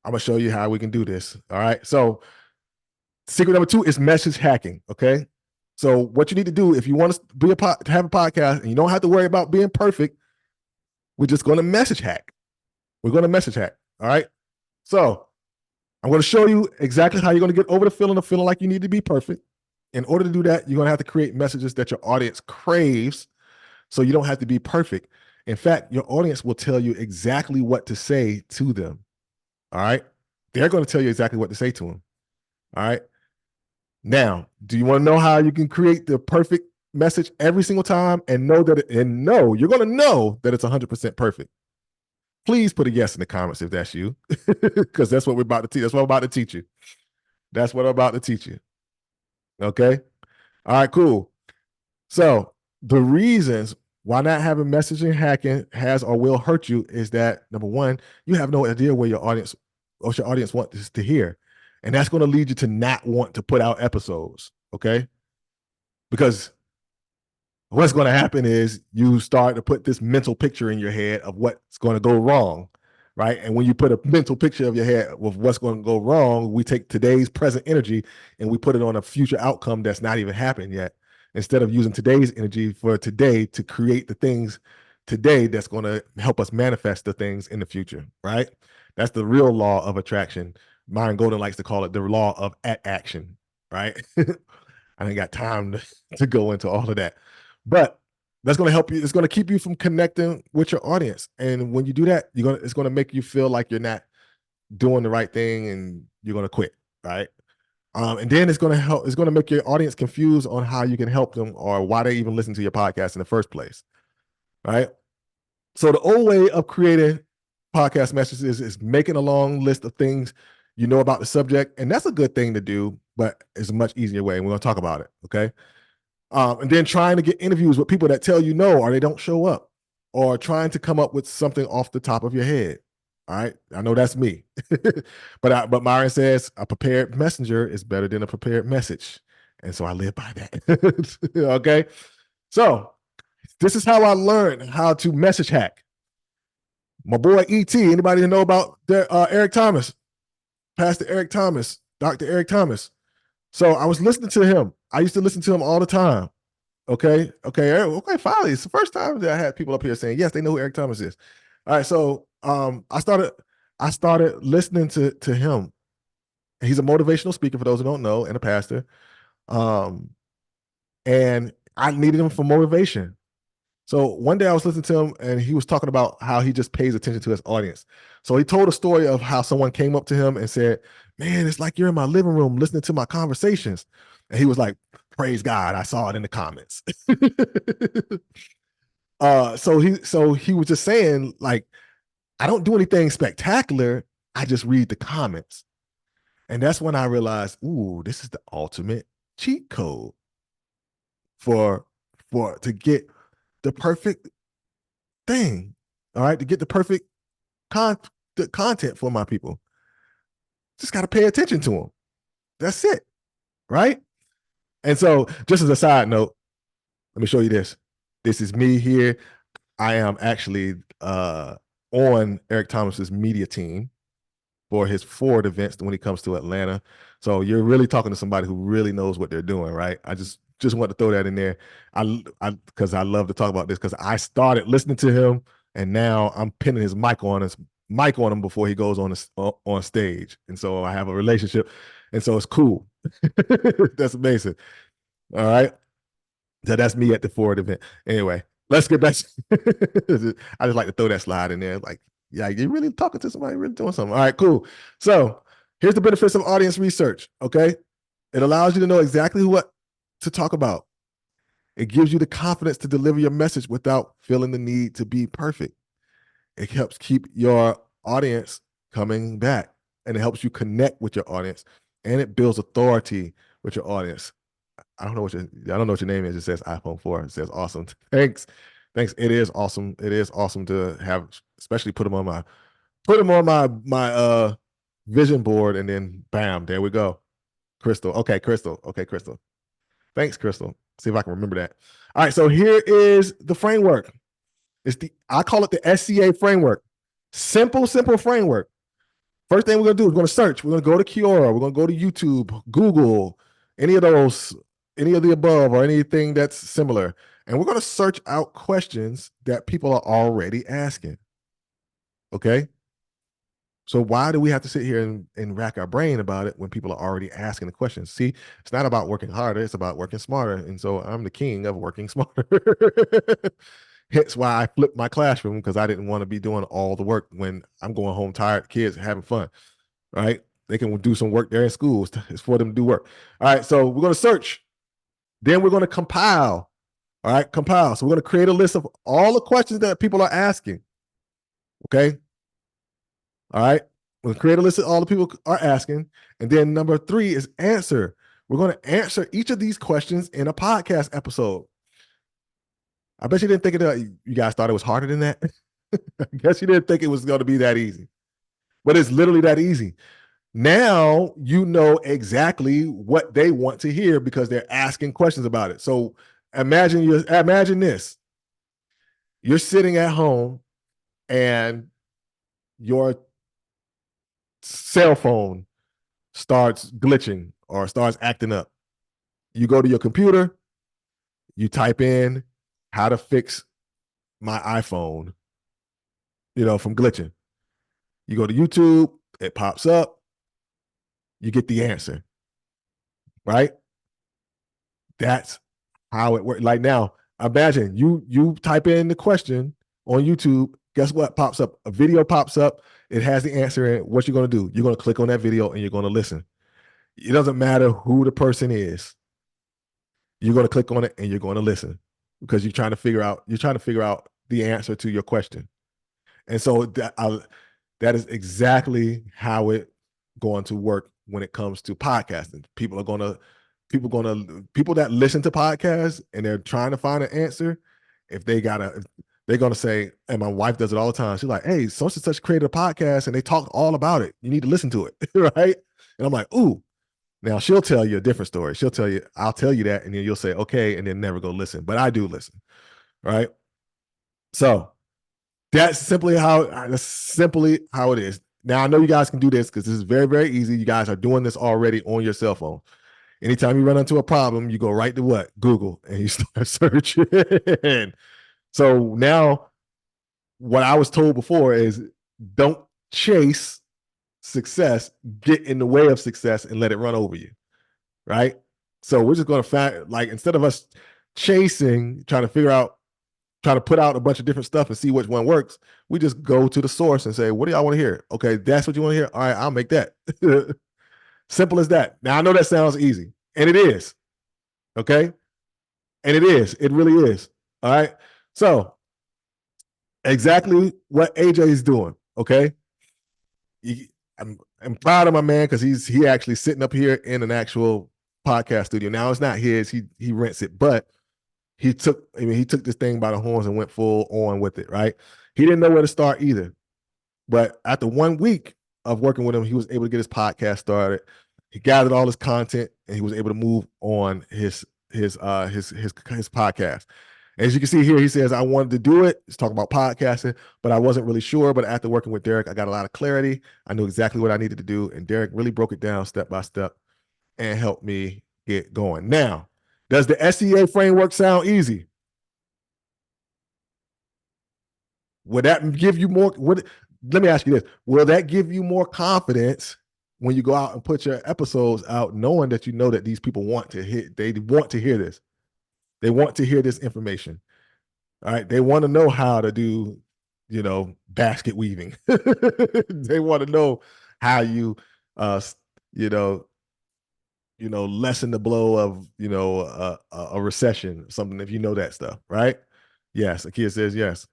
I'm gonna show you how we can do this. All right. So secret number 2 is message hacking. Okay. So what you need to do if you want to be to have a podcast and you don't have to worry about being perfect, we're just going to message hack. We're going to message hack. All right. So I'm going to show you exactly how you're going to get over the feeling of feeling like you need to be perfect. In order to do that, you're going to have to create messages that your audience craves, so you don't have to be perfect. In fact, your audience will tell you exactly what to say to them. All right. They're going to tell you exactly what to say to them. All right. Now, do you want to know how you can create the perfect message every single time and know that you're going to know that it's 100% perfect? Please put a yes in the comments if that's you, because that's what we're about to teach. That's what I'm about to teach you. That's what I'm about to teach you. Okay. All right, cool. So the reasons why not having messaging hacking has or will hurt you is that, number one, you have no idea what your audience wants to hear. And that's going to lead you to not want to put out episodes. Okay. Because what's going to happen is you start to put this mental picture in your head of what's going to go wrong. Right. And when you put a mental picture of your head of what's going to go wrong, we take today's present energy and we put it on a future outcome that's not even happened yet, instead of using today's energy for today to create the things today that's going to help us manifest the things in the future. Right. That's the real law of attraction. Myron Golden likes to call it the law of action. Right. I ain't got time to go into all of that, but that's going to help you. It's going to keep you from connecting with your audience. And when you do that, it's going to make you feel like you're not doing the right thing and you're going to quit. Right. And then it's going to make your audience confused on how you can help them or why they even listen to your podcast in the first place. Right. So the old way of creating podcast messages is making a long list of things you know about the subject. And that's a good thing to do, but it's a much easier way. And we're going to talk about it. Okay. And then trying to get interviews with people that tell you no, or they don't show up, or trying to come up with something off the top of your head. All right. I know that's me. but Myron says a prepared messenger is better than a prepared message. And so I live by that. Okay. So this is how I learned how to message hack. My boy E.T., anybody know about Eric Thomas? Pastor Eric Thomas, Dr. Eric Thomas. So I was listening to him. I used to listen to him all the time. Okay. Finally, it's the first time that I had people up here saying, yes, they know who Eric Thomas is. All right. So I started listening to him. He's a motivational speaker, for those who don't know, and a pastor. And I needed him for motivation. So one day I was listening to him and he was talking about how he just pays attention to his audience. So he told a story of how someone came up to him and said, man, it's like you're in my living room listening to my conversations. And he was like, praise God, I saw it in the comments. So he was just saying, like, I don't do anything spectacular. I just read the comments. And that's when I realized, ooh, this is the ultimate cheat code for to get the perfect thing. All right, to get the perfect the content for my people. Just got to pay attention to them. That's it. Right. And so, just as a side note, let me show you this. This is me here. I am actually on Eric Thomas's media team for his Ford events when he comes to Atlanta. So you're really talking to somebody who really knows what they're doing, right? I just want to throw that in there. Because I love to talk about this, because I started listening to him and now I'm pinning his mic on him before he goes on stage. And so I have a relationship. And so it's cool. That's amazing. All right. So that's me at the Ford event. Anyway, let's get back. I just like to throw that slide in there. Like, yeah, you're really talking to somebody, really doing something. All right, cool. So here's the benefits of audience research. Okay. It allows you to know exactly what to talk about. It gives you the confidence to deliver your message without feeling the need to be perfect. It helps keep your audience coming back, and it helps you connect with your audience, and it builds authority with your audience. I don't know what your name is. It says iPhone 4. It says awesome. Thanks. It is awesome. It is awesome to have, especially put them on my vision board, and then bam, there we go. Crystal. Okay, Crystal. Thanks, Crystal. See if I can remember that. All right, so here is the framework. I call it the SCA framework. Simple framework. First thing we're going to do is we're going to search. We're going to go to Quora. We're going to go to YouTube, Google, any of those, any of the above, or anything that's similar. And we're going to search out questions that people are already asking. Okay. So why do we have to sit here and rack our brain about it when people are already asking the questions? See, it's not about working harder. It's about working smarter. And so I'm the king of working smarter. Hence why I flipped my classroom, because I didn't want to be doing all the work when I'm going home tired, kids having fun, right? They can do some work there in school. It's for them to do work. All right, so we're going to search. Then we're going to compile. All right, compile. So we're going to create a list of all the questions that people are asking. Okay. All right. We'll create a list of all the people are asking. And then number 3 is answer. We're going to answer each of these questions in a podcast episode. I bet you didn't think you guys thought it was harder than that. I guess you didn't think it was going to be that easy, but it's literally that easy. Now you know exactly what they want to hear because they're asking questions about it. So imagine this. You're sitting at home and your cell phone starts glitching or starts acting up. You go to your computer, you type in how to fix my iPhone, from glitching. You go to YouTube, it pops up, you get the answer, right? That's how it works. Like now, imagine you type in the question on YouTube, guess what pops up? A video pops up, it has the answer in it. What you're going to do? You're going to click on that video and you're going to listen. It doesn't matter who the person is. You're going to click on it and you're going to listen because you're trying to figure out the answer to your question. And so that is exactly how it going to work when it comes to podcasting. People that listen to podcasts and they're trying to find an answer, they're going to say, and my wife does it all the time. She's like, hey, such and such created a podcast and they talk all about it. You need to listen to it. Right. And I'm like, ooh. Now she'll tell you a different story. I'll tell you that, and then you'll say, okay, and then never go listen. But I do listen. Right. So that's simply how it is. Now I know you guys can do this because this is very, very easy. You guys are doing this already on your cell phone. Anytime you run into a problem, you go right to what? Google, and you start searching. So now what I was told before is don't chase success, get in the way of success and let it run over you. Right. So we're just going to find, like, instead of us chasing, trying to put out a bunch of different stuff and see which one works, we just go to the source and say, what do y'all want to hear? Okay, that's what you want to hear. All right, I'll make that. Simple as that. Now I know that sounds easy, and it is. Okay. And it is. It really is. All right. So exactly what AJ is doing. Okay. I'm proud of my man because he actually sitting up here in an actual podcast studio. Now it's not his. He rents it, but he took this thing by the horns and went full on with it. Right. He didn't know where to start either. But after 1 week of working with him, he was able to get his podcast started. He gathered all his content and he was able to move on his podcast. As you can see here, he says, I wanted to do it. He's talking about podcasting, but I wasn't really sure. But after working with Derek, I got a lot of clarity. I knew exactly what I needed to do. And Derek really broke it down step by step and helped me get going. Now, does the SEA framework sound easy? Would that give you more? Let me ask you this. Will that give you more confidence when you go out and put your episodes out, knowing that you know that these people want to hear this? They want to hear this information. All right. They want to know how to do, basket weaving. They want to know how you, lessen the blow of, a recession, something, if you know that stuff. Right. Yes. A kid says yes.